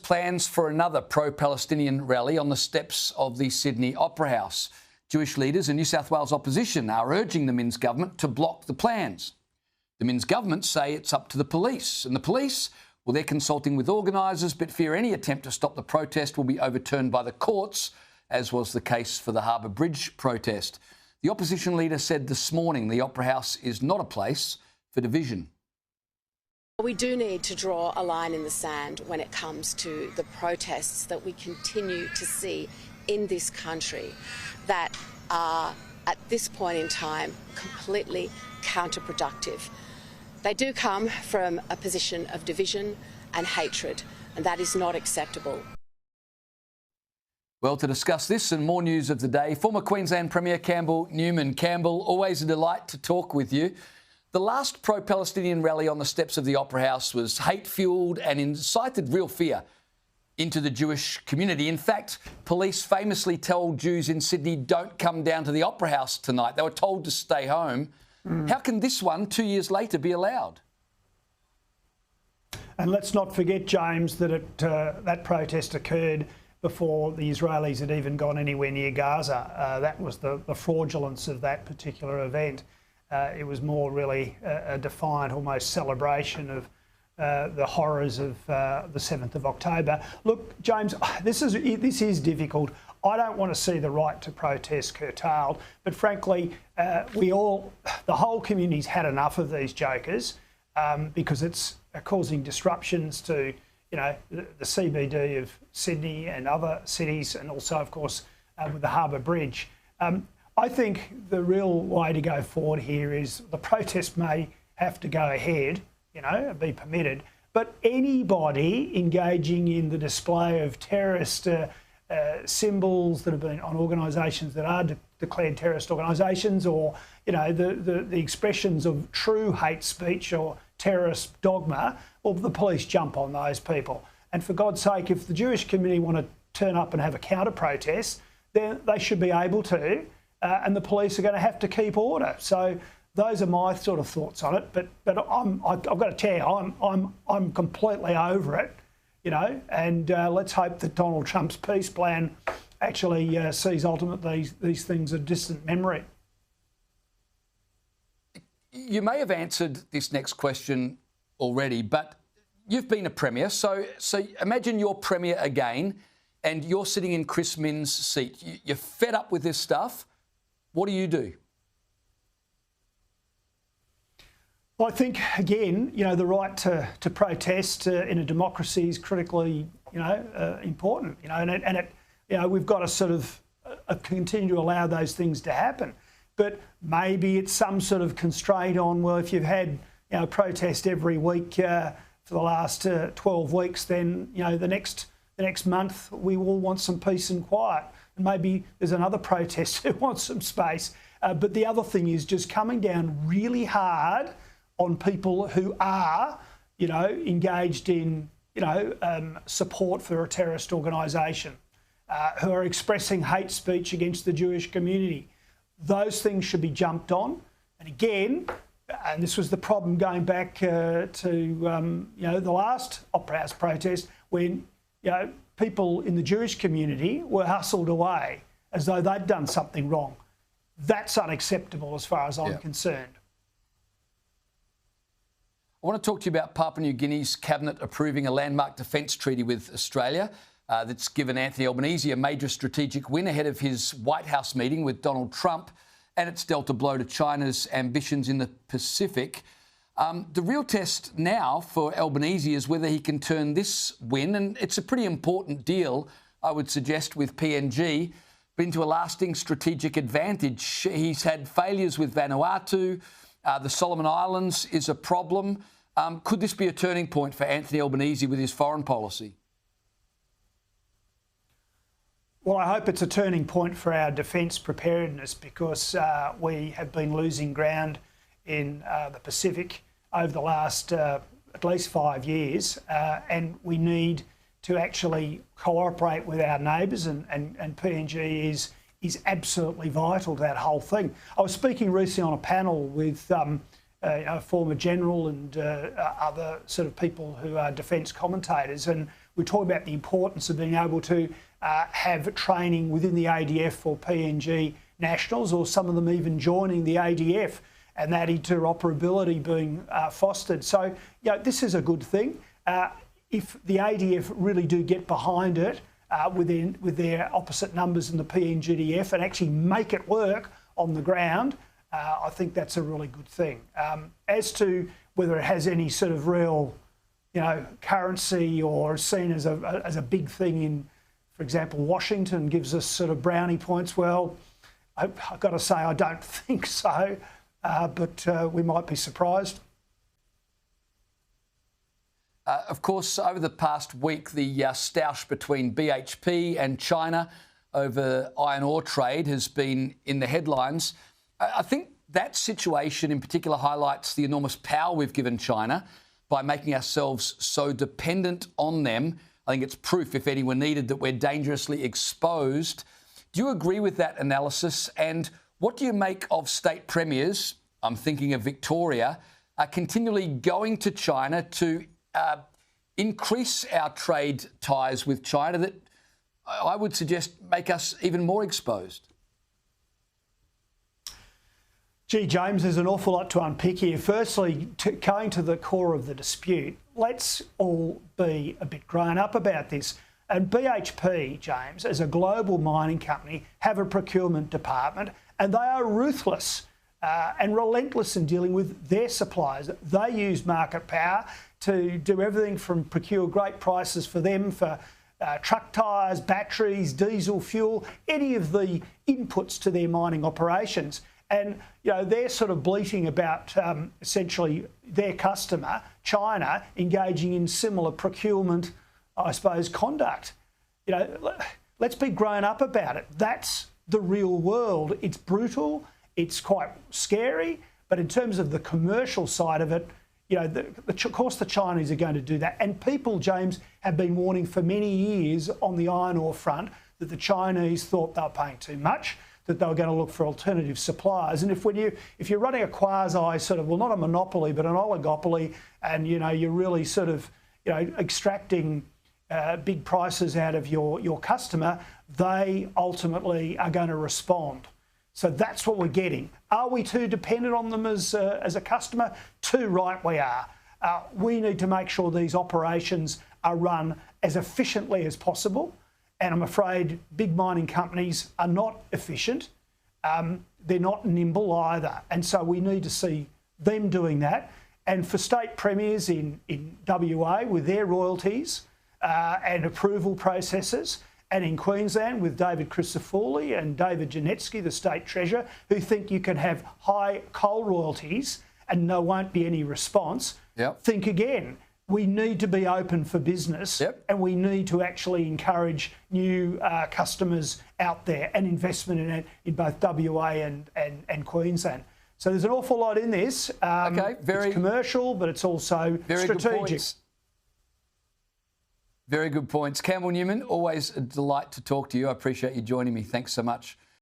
plans for another pro-Palestinian rally on the steps of the Sydney Opera House. Jewish leaders and New South Wales opposition are urging the Minns government to block the plans. The Minns government say it's up to the police, and the police, well, they're consulting with organisers but fear any attempt to stop the protest will be overturned by the courts, as was the case for the Harbour Bridge protest. The opposition leader said this morning the Opera House is not a place for division. We do need to draw a line in the sand when it comes to the protests that we continue to see in this country that are, at this point in time, completely counterproductive. They do come from a position of division and hatred, and that is not acceptable. Well, to discuss this and more news of the day, former Queensland Premier Campbell Newman. Campbell, always a delight to talk with you. The last pro-Palestinian rally on the steps of the Opera House was hate-fuelled and incited real fear into the Jewish community. In fact, police famously told Jews in Sydney, don't come down to the Opera House tonight. They were told to stay home. How can this one, 2 years later, be allowed? And let's not forget, James, that that protest occurred before the Israelis had even gone anywhere near Gaza. That was the fraudulence of that particular event. It was more really a defiant, almost celebration of the horrors of the 7th of October. Look, James, this is difficult. I don't want to see the right to protest curtailed, but frankly, the whole community's had enough of these jokers because it's causing disruptions to, you know, the CBD of Sydney and other cities, and also, of course, with the Harbour Bridge. I think the real way to go forward here is the protest may have to go ahead, you know, be permitted, but anybody engaging in the display of terrorist symbols that have been on organisations that are declared terrorist organisations, or, you know, the expressions of true hate speech or terrorist dogma, well, the police jump on those people. And for God's sake, if the Jewish community want to turn up and have a counter-protest, then they should be able to, and the police are going to have to keep order. So those are my sort of thoughts on it. But I've got to tell you, I'm completely over it, you know. And let's hope that Donald Trump's peace plan actually sees ultimately these things a distant memory. You may have answered this next question already, but you've been a premier, so imagine you're premier again and you're sitting in Chris Minns' seat. You're fed up with this stuff. What do you do? Well, I think, again, you know, the right to protest in a democracy is critically, you know, important, you know, and it, you know, we've got to sort of continue to allow those things to happen. But maybe it's some sort of constraint on, well, if you've had, you know, protest every week for the last 12 weeks, then, you know, the next month we all want some peace and quiet. And maybe there's another protest who wants some space. But the other thing is just coming down really hard on people who are, you know, engaged in, you know, support for a terrorist organisation, who are expressing hate speech against the Jewish community. Those things should be jumped on. And again, and this was the problem going back to, you know, the last Opera House protest, when, you know, people in the Jewish community were hustled away as though they'd done something wrong. That's unacceptable as far as I'm concerned. I want to talk to you about Papua New Guinea's cabinet approving a landmark defence treaty with Australia that's given Anthony Albanese a major strategic win ahead of his White House meeting with Donald Trump, and it's dealt a blow to China's ambitions in the Pacific. The real test now for Albanese is whether he can turn this win, and it's a pretty important deal, I would suggest, with PNG, but into a lasting strategic advantage. He's had failures with Vanuatu. The Solomon Islands is a problem. Could this be a turning point for Anthony Albanese with his foreign policy? Well, I hope it's a turning point for our defence preparedness, because we have been losing ground in the Pacific over the last at least 5 years, and we need to actually cooperate with our neighbours, and PNG is absolutely vital to that whole thing. I was speaking recently on a panel with a former general and other sort of people who are defence commentators, and we're talking about the importance of being able to have training within the ADF for PNG nationals, or some of them even joining the ADF, and that interoperability being fostered. So, this is a good thing. If the ADF really do get behind it with their opposite numbers in the PNGDF and actually make it work on the ground, I think that's a really good thing. As to whether it has any sort of real, currency or seen as a big thing in, for example, Washington gives us sort of brownie points. Well, I've got to say I don't think so, but we might be surprised. Of course, over the past week, the stoush between BHP and China over iron ore trade has been in the headlines. I think that situation in particular highlights the enormous power we've given China by making ourselves so dependent on them. I think it's proof, if any were needed, that we're dangerously exposed. Do you agree with that analysis? And what do you make of state premiers, I'm thinking of Victoria, continually going to China to increase our trade ties with China that I would suggest make us even more exposed? Gee, James, there's an awful lot to unpick here. Firstly, going to the core of the dispute, let's all be a bit grown up about this. And BHP, James, as a global mining company, have a procurement department, and they are ruthless and relentless in dealing with their suppliers. They use market power to do everything from procure great prices for them for truck tyres, batteries, diesel fuel, any of the inputs to their mining operations. And, they're sort of bleating about essentially their customer, China, engaging in similar procurement, I suppose, conduct. Let's be grown up about it. That's the real world. It's brutal. It's quite scary. But in terms of the commercial side of it, of course the Chinese are going to do that. And people, James, have been warning for many years on the iron ore front that the Chinese thought they were paying too much, that they were going to look for alternative suppliers. And if you're running a quasi sort of, well, not a monopoly, but an oligopoly, and, you're really sort of, extracting big prices out of your customer, they ultimately are going to respond. So that's what we're getting. Are we too dependent on them as a customer? Too right we are. We need to make sure these operations are run as efficiently as possible. And I'm afraid big mining companies are not efficient. They're not nimble either. And so we need to see them doing that. And for state premiers in WA with their royalties and approval processes, and in Queensland with David Crisafulli and David Janetsky, the State Treasurer, who think you can have high coal royalties and there won't be any response, think again. We need to be open for business, and we need to actually encourage new customers out there and investment in both WA and Queensland. So there's an awful lot in this. It's commercial, but it's also strategic. Very good points. Campbell Newman, always a delight to talk to you. I appreciate you joining me. Thanks so much.